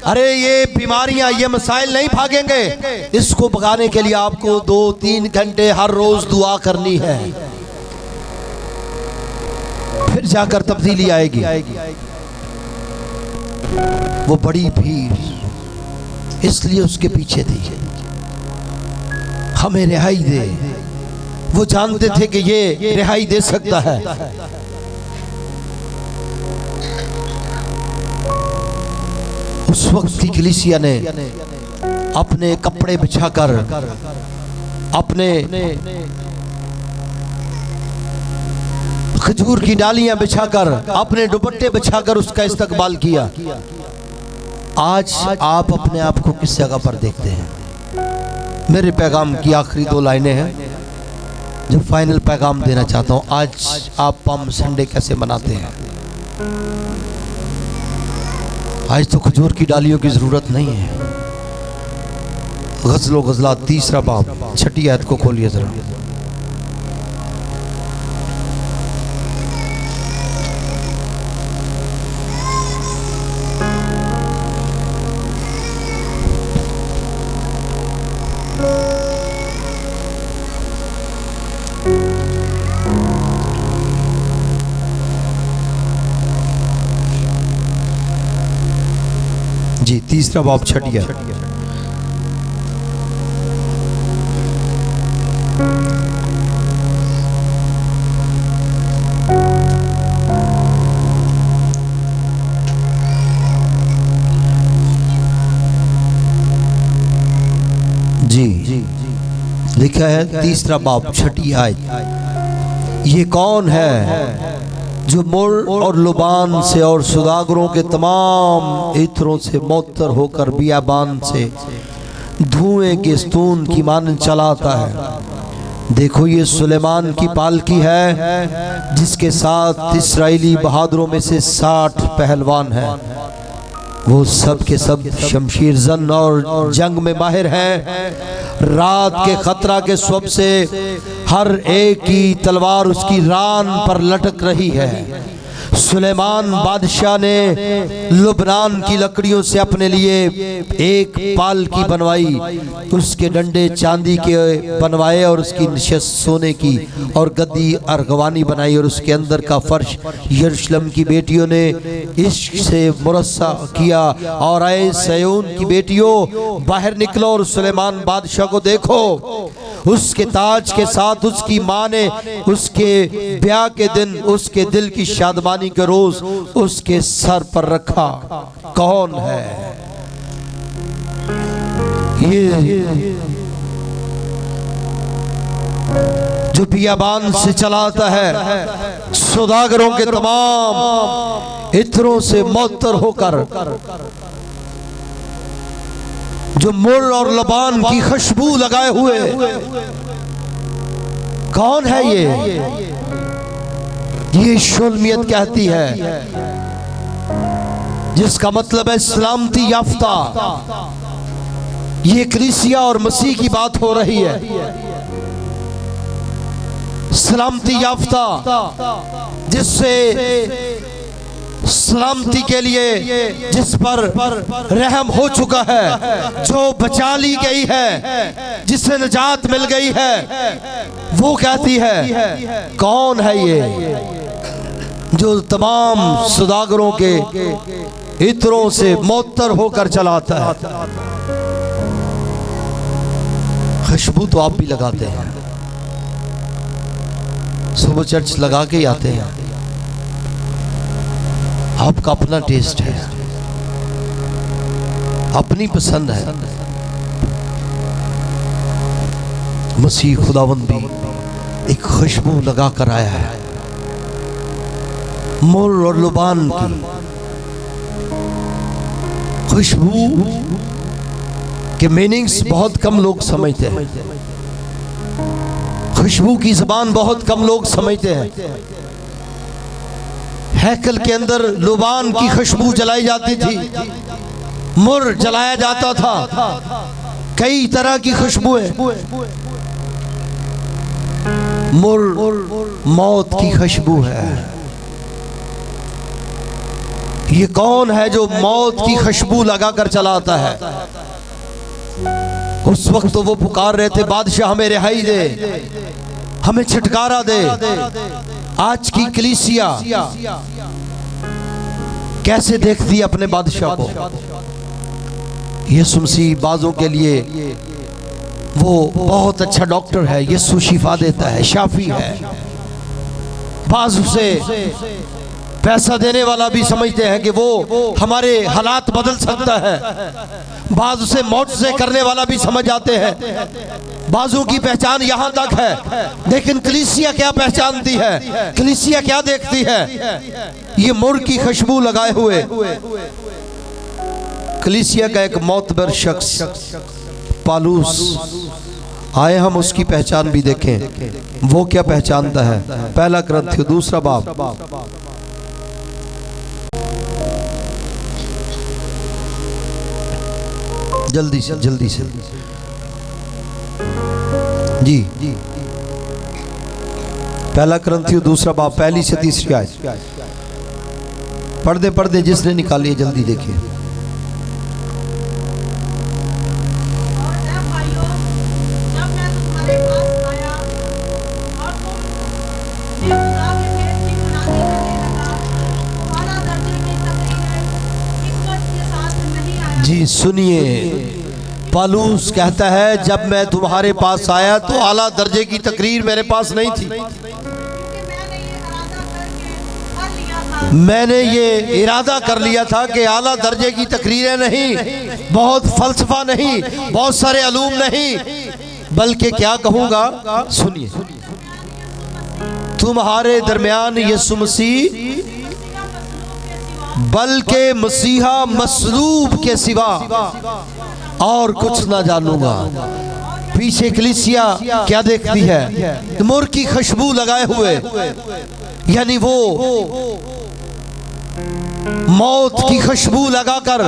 [SPEAKER 4] अरे ये बीमारियां, ये मसाइल नहीं भागेंगे। इसको भगाने के लिए आपको 2-3 घंटे हर रोज दुआ करनी है, फिर जाकर तब्दीली आएगी। वो बड़ी भीड़ इसलिए उसके पीछे थी, हमें रिहाई दे। वो जानते थे कि ये रिहाई दे सकता है। उस वक्त की कलीसिया ने अपने कपड़े बिछाकर, अपने खजूर की डालियां बिछाकर, अपने दुपट्टे बिछाकर उसका इस्तकबाल किया। आज आप अपने आप को किस जगह पर देखते हैं? मेरे पैगाम की आखिरी 2 लाइनें हैं जो फाइनल पैगाम देना चाहता हूं। आज आप पाम संडे कैसे मनाते हैं? आज तो खजूर की डालियों की जरूरत नहीं है। गज़लो गज़लात 3 बाब 6 आयत को खोलिए जरा। जी 3 बाब 6 आयत। जी लिखा है 3 बाब 6 आयत। ये कौन है जो मुर और लुबान से और सुदागरों के तमाम इत्रों से मुअत्तर होकर बियाबान से धुएं के स्तून की मानन चलाता है? देखो ये सुलेमान की पालकी है जिसके साथ इस्राएली बहादुरों में से 60 पहलवान हैं। वो सब के सब शमशीर जन और जंग में माहिर हैं। रात के खतरा के स्वब से हर एक की तलवार उसकी रान पर लटक रही है। सुलेमान बादशाह ने लुबनान की लकड़ियों से अपने लिए एक पालकी बनवाई, उसके डंडे चांदी के बनवाए और उसकी नशस्त सोने की, और गद्दी अर्गवानी बनाई, और उसके अंदर का फर्श यरूशलेम की बेटियों ने इश्क से मुरस्सा किया। और आए सयोन की बेटियों, बाहर निकलो और सुलेमान बादशाह को देखो। उसके ताज के साथ उसकी माँ ने उसके ब्याह के दिन उसके दिल की शादमानी के रोज उसके सर पर रखा। कौन है ये जो बियाबान से चलाता है? सौदागरों के तमाम इत्रों से मुअत्तर होकर जो मुर और लबान की खुशबू लगाए हुए, कौन है ये शुलमियत कहती है, जिसका मतलब है सलामती याफ्ता। ये कलीसिया और मसीह की बात हो रही है। सलामती याफ्ता, जिससे सलामती के लिए जिस पर रहम हो चुका है, जो बचा ली गई है, जिसे निजात मिल गई है, वो कहती है कौन है ये जो तमाम सौदागरों के इत्रों से मुअत्तर होकर चलाता है। खुशबू तो आप भी लगाते हैं, सुबह चर्च लगा के ही आते हैं, आपका अपना टेस्ट है, अपनी पसंद है। मसीह खुदावंद भी एक खुशबू लगा कर आया है, मुर और लुबान की खुशबू के मीनिंग्स बहुत कम लोग समझते हैं। खुशबू की ज़बान बहुत कम लोग समझते हैं। हैकल के अंदर लुबान की खुशबू जलाई जाती थी, मुर जलाया जाता था, कई तरह की खुशबुएं। मुर मौत की खुशबू है। ये कौन है जो मौत की खुशबू लगाकर चलाता है? उस वक्त तो वो पुकार रहे थे, बादशाह हमें रिहाई दे, हमें छुटकारा दे। आज की कलीसिया कैसे देखती है अपने बादशाह को? यीशु मसीह बाजों के लिए वो बहुत अच्छा डॉक्टर है, यीशु शिफा देता है, शाफी है। बाजू से पैसा देने वाला भी समझते हैं कि वो हमारे हालात बदल सकता है। बाजू से मौत से करने वाला भी समझ आते हैं। बाजू की पहचान यहाँ तक है, लेकिन कलीसिया क्या पहचानती है? कलीसिया क्या देखती है? ये मुर की खुशबू लगाए हुए कलीसिया का एक मोतबर शख्स पालूस आए, हम उसकी पहचान भी देखें। वो क्या पहचानता है? पहला कुरिन्थियों 2 बाब, जल्दी से जी। पहला कुरिन्थियों 2 बाब, पहली से 3 आयत। पढ़ते जिसने निकाली जल्दी देखिए। जी सुनिए, पालूस कहता है जब मैं तुम्हारे पास आया तो आला दर्जे की तकरीर मेरे पास नहीं थी। मैंने ये इरादा कर लिया था कि आला दर्जे की तकरीरें नहीं, बहुत फलसफा नहीं, बहुत सारे अलूम नहीं, बल्कि क्या कहूँगा सुनिए, तुम्हारे दरमियान यीशु मसीह, बल्कि मसीहा मसलूब के सिवा और कुछ ना जानूंगा। पीछे कलीसिया क्या देखती है? मुर की खुशबू लगाए हुए, यानी वो मौत की खुशबू लगाकर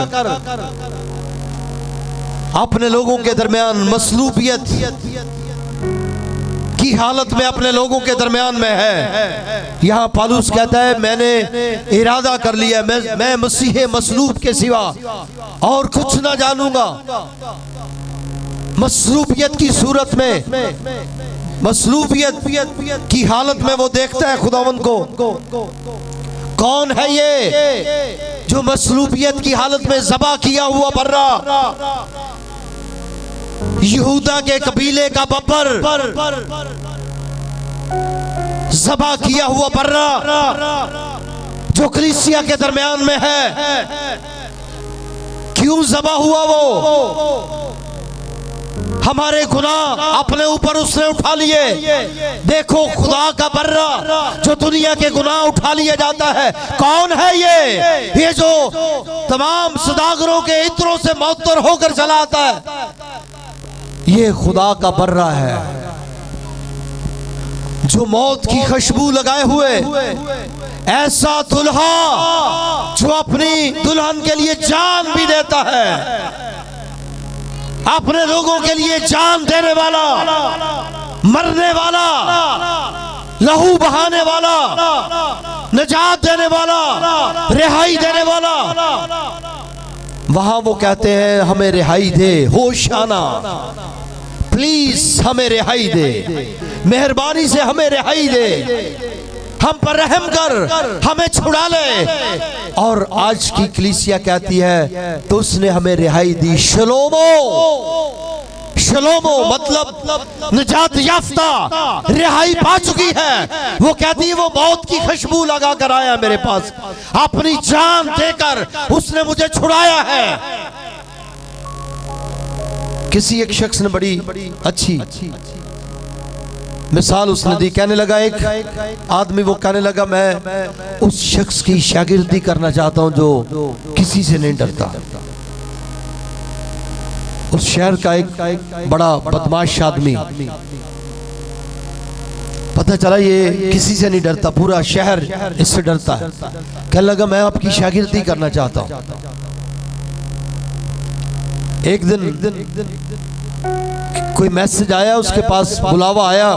[SPEAKER 4] अपने लोगों के दरमियान मसलूबियत की हालत में अपने लोगों के दरमियान में है। यहाँ पालूस कहता है मैंने इरादा कर लिया, मैं मसीह मसलूब के सिवा और कुछ ना जानूंगा। मसलूबियत की सूरत में, मसलूबियत की हालत में वो देखता है खुदावंद को। कौन है ये जो मसलूबियत की हालत में ज़बा किया हुआ बर्रा, यहूदा के कबीले का बब्बर, ज़बा किया हुआ बर्रा जो कलीसिया के दरमियान में है? क्यों ज़बा हुआ वो? हमारे गुनाह अपने ऊपर उसने उठा लिए। देखो खुदा का बर्रा जो दुनिया के गुनाह उठा लिया जाता है, कौन है ये जो तमाम सदागरों के इत्रों से मुअत्तर होकर चला आता है, ये खुदा का बर्रा है जो मौत की खुशबू लगाए हुए, ऐसा दुल्हा जो अपनी दुल्हन के लिए जान भी देता है, अपने लोगों के लिए जान देने वाला, मरने वाला, लहू बहाने वाला, निजात देने वाला, रिहाई देने वाला। वहां वो कहते हैं हमें रिहाई दे, होशाना, प्लीज हमें रिहाई दे, मेहरबानी से हमें रिहाई दे, हम पर रहम कर, हमें छुड़ा ले। और आज की कलीसिया कहती है तो उसने हमें रिहाई दी। शलोमो, शलोमो मतलब निजात याफ्ता, रिहाई पा चुकी है। वो कहती है वो मौत की खुशबू लगा कर आया मेरे पास, अपनी जान देकर उसने मुझे छुड़ाया है। किसी एक शख्स ने बड़ी अच्छी मिसाल उसने दी, कहने लगा एक आदमी, वो कहने लगा मैं उस शख्स की शागिर्दी करना चाहता हूं जो किसी से नहीं डरता। उस शहर का एक बड़ा बदमाश आदमी, पता चला ये किसी से नहीं डरता, पूरा शहर इससे डरता है। कहने लगा मैं आपकी शागिर्दी करना चाहता हूं। एक दिन कोई मैसेज आया उसके पास, बुलावा आया,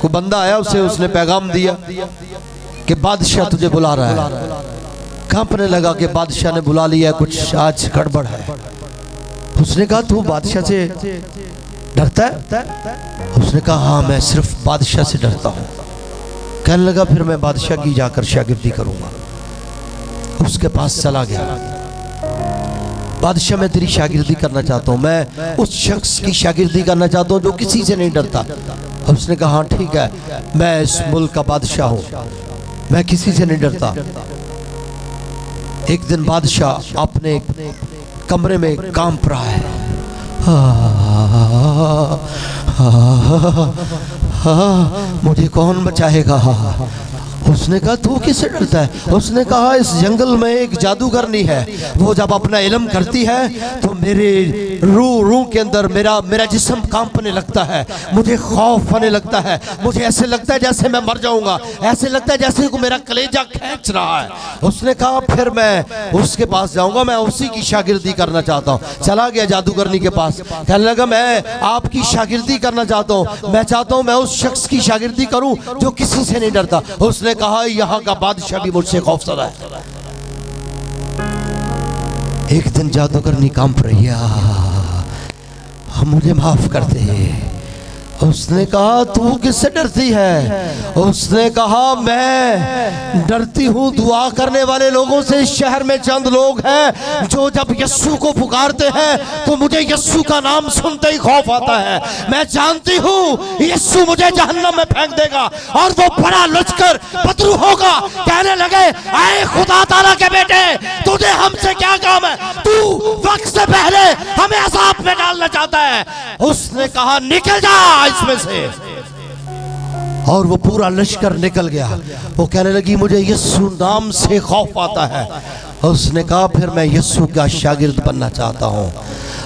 [SPEAKER 4] कोई बंदा आया, उसने पैगाम दिया कि बादशाह तुझे बुला रहा है। कांपने लगा कि बादशाह ने बुला लिया, कुछ आज गड़बड़ है। उसने कहा तू बादशाह से डरता है? उसने कहा हाँ मैं सिर्फ बादशाह से डरता हूँ। कहने लगा फिर मैं बादशाह की जाकर शागिर्दी करूंगा। उसके पास चला गया, बादशाह मैं तेरी शागिर्दी करना चाहता हूँ, मैं उस शख्स की शागिर्दी करना चाहता हूँ जो किसी से नहीं डरता। उसने कहा हाँ ठीक है, मैं इस मुल्क का बादशाह हूँ, मैं किसी से नहीं डरता। एक दिन बादशाह अपने कमरे में कांप रहा है, मुझे कौन बचाएगा। उसने कहा तू किससे डरता है? उसने कहा इस जंगल में एक जादूगरनी है, वो जब अपना इल्म करती है तो मेरे रूह के अंदर मेरा जिस्म कांपने लगता है, मुझे खौफ आने लगता है, मुझे ऐसे लगता है जैसे मैं मर जाऊंगा, ऐसे लगता है जैसे को मेरा कलेजा खींच रहा है। उसने कहा फिर मैं उसके पास जाऊंगा, मैं उसी की शागिर्दी करना चाहता हूँ। चला गया जादूगरनी के पास, कहने लगा मैं आपकी शागिर्दी करना चाहता हूँ, मैं चाहता हूँ मैं उस शख्स की शागिर्दी करूँ जो किसी से नहीं डरता। उसने कहा यहाँ का बादशाह भी मुझसे खौफजदा है। एक दिन जादूगरनी कांप रही है, मुझे माफ कर दे। उसने कहा तू किससे डरती है? उसने कहा मैं डरती हूँ दुआ करने वाले लोगों से। इस शहर में चंद लोग हैं जो जब यस्सु को पुकारते हैं तो मुझे यस्सु का नाम सुनते ही खौफ आता है। मैं जानती हूँ यस्सु मुझे जहन्नम में फेंक देगा। और वो बड़ा लश्कर बदरू होगा, कहने लगे आए खुदा ताला के बेटे, तुझे हमसे क्या काम है? तू वक्त से पहले हमें अज़ाब में डालना चाहता है। उसने कहा निकल जा इसमें से। और वो पूरा लश्कर निकल गया। वो कहने लगी मुझे यस्सु नाम से खौफ आता है। उसने कहा फिर मैं यस्सु का शागिर्द बनना चाहता हूँ।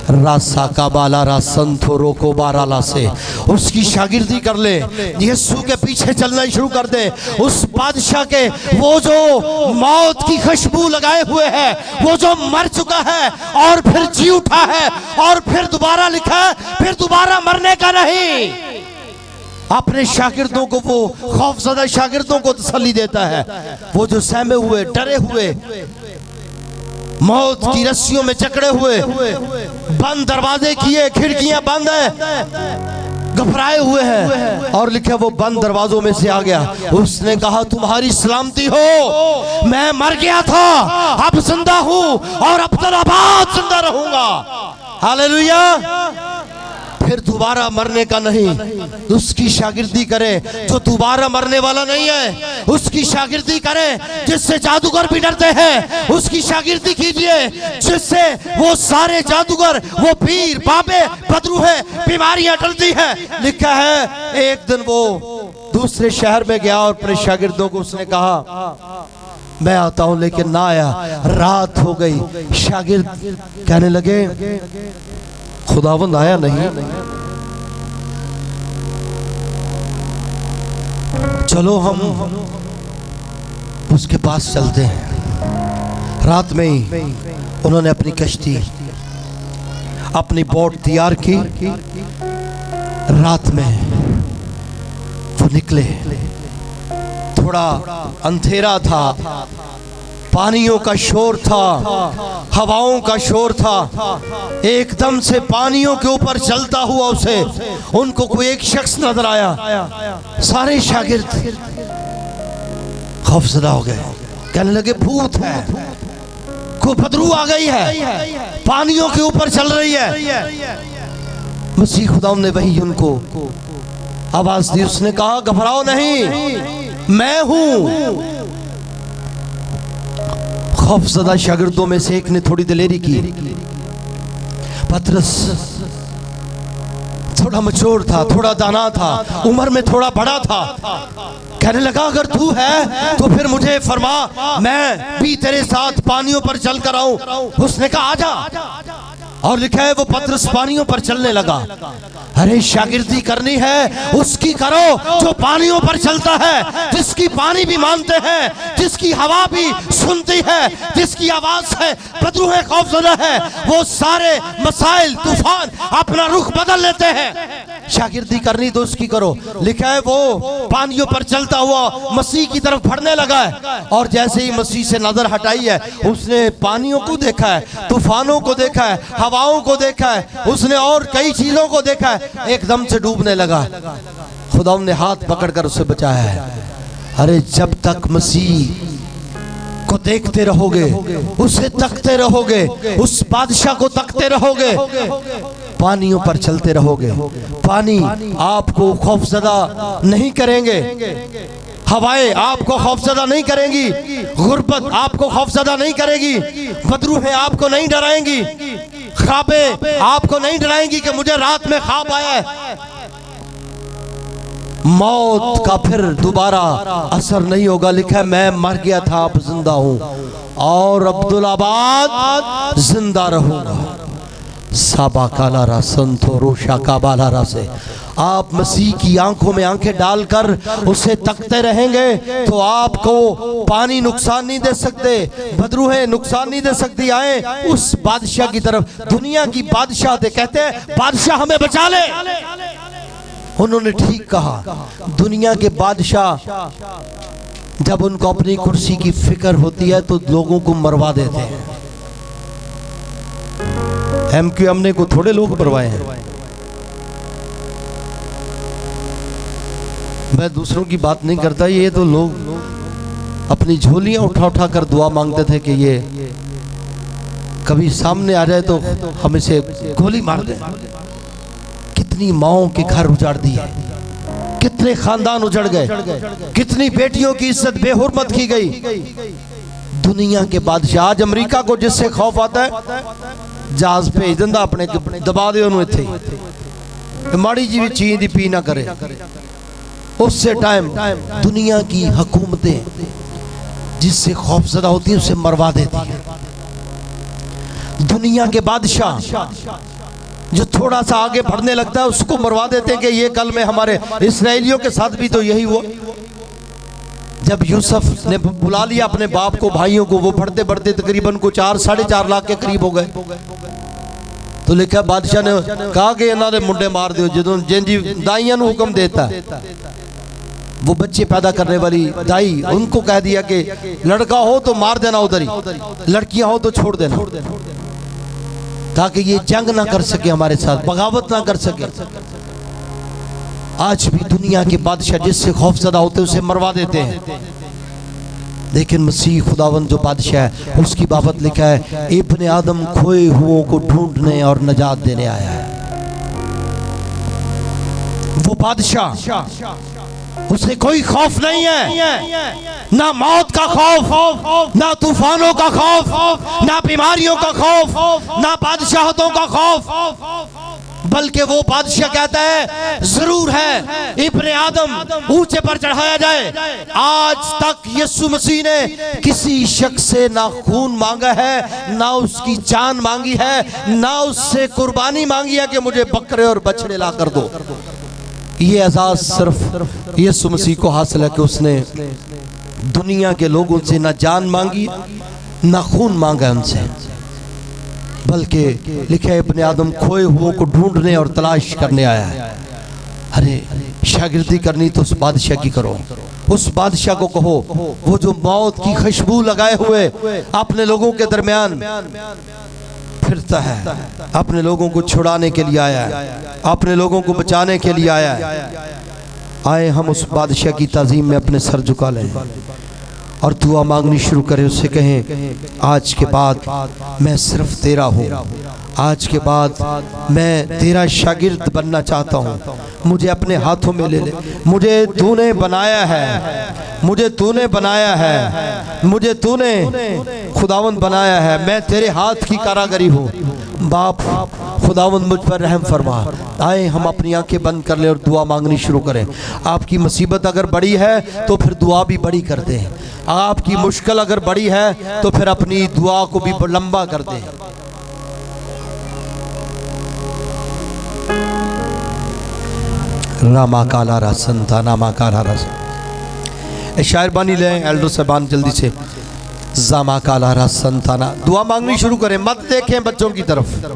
[SPEAKER 4] रासा का बाला रासंथो रोको बाराला से उसकी शागिर्दी कर ले, यस्सु के पीछे चलना शुरू कर दे। उस बादशाह के वो जो मौत की खुशबू लगाए हुए है, वो जो मर चुका है और फिर जी उठा है और फिर दोबारा लिखा है, फिर दोबारा मरने का नहीं। अपने शागिर्दों को, वो खौफजदा शागिर्दों को तसल्ली देता है। वो जो सहमे हुए, डरे हुए, मौत की रस्सियों में जकड़े हुए, बंद दरवाजे किए, खिड़कियां बंद है, घबराए हुए हैं। और लिखे वो बंद दरवाजों में से आ गया। उसने कहा तुम्हारी सलामती हो, मैं मर गया था, अब जिंदा हूं और अब्दुल आबाद जिंदा रहूंगा। हालेलुया। फिर दोबारा मरने का नहीं, उसकी शागिर्दी करें। जो दोबारा मरने वाला नहीं है उसकी शागिर्दी करें। जिससे जादूगर भी डरते हैं उसकी शागिर्दी कीजिए, जिससे वो सारे जादूगर, वो पीर बाबे बदरूहे बीमारियां टलती हैं। लिखा है एक दिन वो दूसरे शहर में गया और अपने शागिर्दों को उसने कहा मैं आता हूं, लेकिन ना आया। रात हो गई, शागिर्द कहने लगे खुदावंद आया नहीं, चलो हम उसके पास चलते हैं। रात में ही उन्होंने अपनी कश्ती, अपनी बोट तैयार की। रात में वो निकले, थोड़ा अंधेरा था, पानियों का शोर था, हवाओं का शोर था। एकदम से पानियों के ऊपर चलता हुआ उसे उनको कोई एक शख्स नजर आया। सारे शागिर्द खौफजदा हो गए, कहने लगे भूत है, कोई बदरू आ गई है, पानियों के ऊपर चल रही है। मसीह खुदा ने वही उनको आवाज दी, उसने कहा घबराओ नहीं, मैं हूं। खौफजदा शागिर्दों में से एक ने थोड़ी दिलेरी की। पतरस थोड़ा मचोर था, थोड़ा दाना था, उम्र में थोड़ा बड़ा था। कहने लगा अगर तू है तो फिर मुझे फरमा, मैं भी तेरे साथ पानियों पर चल कर आऊं। उसने कहा आजा, और लिखा है वो पतरस पानियों पर चलने लगा। अरे शागिर्दी करनी है उसकी करो जो पानियों पर चलता है, जिसकी पानी भी मानते हैं, जिसकी हवा भी सुनती है, जिसकी आवाज से बदरू है, खौफजदा है। वो सारे मसाइल तूफान अपना रुख बदल लेते हैं। शागिर्दी करनी तो उसकी करो। लिखा है वो पानियों पर चलता हुआ मसीह की तरफ बढ़ने लगा है, और जैसे ही मसीह से नजर हटाई है उसने पानियों को देखा है, तूफानों को देखा है, हवाओं को देखा है, उसने और कई चीजों को देखा है। एकदम से डूबने लगा। खुदा ने हाथ पकड़कर उसे बचाया है। अरे जब तक मसीह को देखते रहोगे, उसे तकते रहोगे, उस बादशाह को तकते रहोगे, पानियों पर चलते रहोगे, पानी आपको खौफजदा नहीं करेंगे, हवाएं आपको खौफजदा नहीं करेंगी, गुर्बत आपको खौफजदा नहीं करेगी, बदरूहें आपको नहीं डराएंगी, ख्वाबें आपको नहीं डराएंगी कि मुझे रात में ख्वाब आया है। मौत का फिर दोबारा असर नहीं होगा। लिखा है मैं मर गया था अब जिंदा हूं और अब्दुल्लाबाद जिंदा रहूंगा। साबा कालारा संतो रोशा काबालारा से आप मसीह की आंखों में आंखें डालकर उसे तकते रहेंगे तो आपको पानी नुकसान नहीं दे सकते, बदरूहें नुकसान नहीं दे सकती। आए उस बादशाह की तरफ, दुनिया की बादशाह थे, कहते हैं बादशाह हमें बचा ले। उन्होंने ठीक कहा, दुनिया के बादशाह जब उनको अपनी कुर्सी की फिक्र होती है तो लोगों को मरवा देते हैं। MQM ने को थोड़े लोग मरवाए हैं। मैं दूसरों की बात नहीं करता, ये तो लोग अपनी झोलियां उठा उठा कर दुआ मांगते थे कि ये कभी सामने आ जाए तो हम इसे गोली मार दें। कितनी माओं के घर उजाड़ दिए, कितने खानदान उजड़ गए, कितनी बेटियों की इज्जत बेहुरमत की गई। दुनिया के बादशाह, आज अमेरिका को जिससे खौफ आता है जहाज भेज दिंदा अपने, दबा दे उन्हें इत्थे, माड़ी जी भी चीज दी पी ना करे। उससे टाइम दुनिया की हुकूमतें जिससे खौफजदा होती है उसे मरवा देती है। दुनिया के बादशाह जो थोड़ा सा आगे बढ़ने लगता है उसको मरवा देते हैं कि ये कल में हमारे इसराइलियों के साथ भी तो यही हुआ। जब यूसुफ ने बुला लिया अपने बाप को, भाइयों को, वो बढ़ते बढ़ते तकरीबन को 4-4.5 लाख के करीब हो गए। तो लिखा बादशाह ने कहा कि इन्होंने मुंडे मार दो। जो जिंजी दाइयां को हुक्म देता है, वो बच्चे पैदा करने वाली दाई, उनको कह दिया कि लड़का हो तो मार देना उधर ही, लड़कियां हो तो छोड़ देना, ताकि ये जंग ना कर सके हमारे साथ, बगावत ना कर सके। आज भी दुनिया के बादशाह जिससे खौफजदा होते उसे मरवा देते हैं। लेकिन मसीह खुदावंद जो बादशाह है उसकी बाबत लिखा है इब्ने आदम खोए हुओं को ढूंढने और नजात देने आया है। वो बादशाह, उसे कोई खौफ नहीं है, ना मौत का खौफ, ना तूफानों का खौफ, ना बीमारियों का खौफ, ना बादशाहतों का खौफ, बल्कि वो बादशाह कहता है जरूर है इब्ने आदम ऊंचे पर चढ़ाया जाए। आज तक यीशु मसीह ने किसी शख्स से ना खून मांगा है, ना उसकी जान मांगी है, ना उससे कुर्बानी मांगी है कि मुझे बकरे और बछड़े ला कर दो। ये एजाज सिर्फ यीशु मसीह को हासिल है कि उसने दुनिया के लोगों से ना जान मांगी, ना खून मांगा उनसे, बल्कि लिखा है इब्ने आदम खोए हुओं को ढूंढने और तलाश करने आया है। अरे शागिर्दी करनी तो उस बादशाह की करो, उस बादशाह को कहो वो जो मौत की खुशबू लगाए हुए अपने लोगों के दरमियान फिरता है, अपने लोगों को छुड़ाने के लिए आया है, अपने लोगों को बचाने के लिए आया है। आए हम उस बादशाह की ताज़ीम में अपने सर झुका लें और दुआ मांगनी शुरू करें। उससे कहें आज के बाद मैं सिर्फ तेरा हूँ, आज के बाद मैं तेरा शागिर्द बनना चाहता हूँ, मुझे अपने हाथों में ले ले, मुझे तूने बनाया है, मुझे तूने बनाया है, मुझे तूने खुदावंद बनाया है, मैं तेरे हाथ की कारागरी हूँ। बाप खुदावंद मुझ पर रहम फरमा। आए हम अपनी आंखें बंद कर लें और दुआ मांगनी शुरू करें। आपकी मुसीबत अगर बड़ी है तो फिर दुआ भी बड़ी कर दें, आपकी मुश्किल अगर बड़ी है तो फिर अपनी दुआ को भी लंबा कर दें। रामा काला रसन था, नामा काला रसन। शायर बानी लें एल्डर साहबान जल्दी से। जामा काला रसन था ना, दुआ मांगनी शुरू करें, मत देखें बच्चों की तरफ।